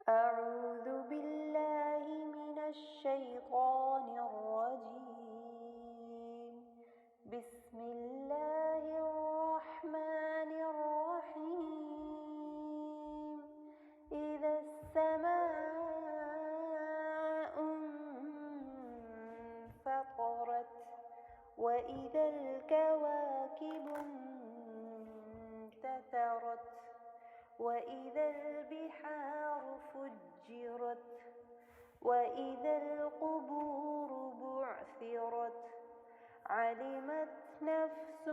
أعوذ بالله من الشيطان الرجيم. بسم الله الرحمن الرحيم. إذا السماء انفطرت وإذا الكواكب انتثرت وإذا البحار فجرت وإذا القبور بعثرت علمت نفس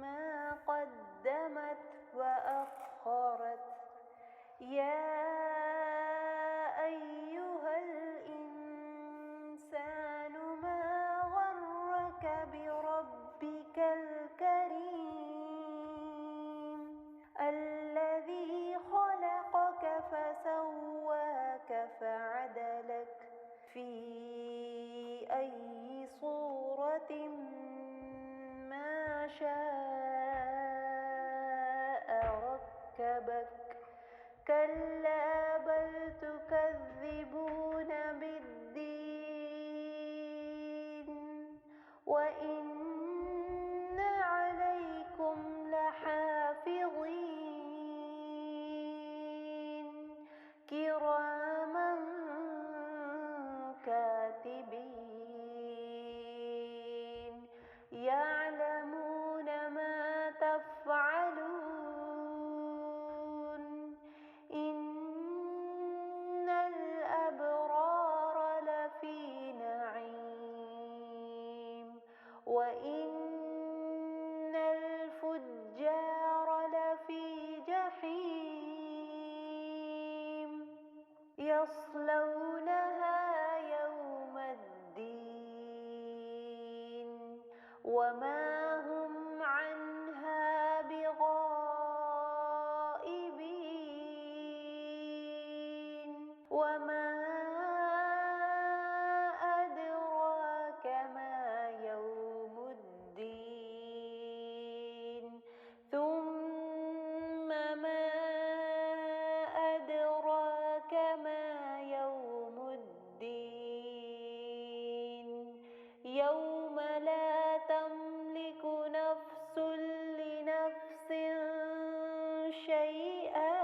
ما قدمت وأخرت. يا أيها الإنسان ما غرك بربك الكريم الذي خلقك فسواك فعدلك في أي صورة ما شاء ركبك. كلا بل تكذبون بالدين وإن عليكم لحافظين كراما كاتبين يعلمون ما تفعلون. إن الأبرار لفي نعيم وإن الفجار لفي جحيم يصلونها يوم الدين وما هم عنها بغائبين. وما أدراك ما يوم الدين ثم ما أدراك ما يوم الدين يوم لا تملك نفس لنفس شيئا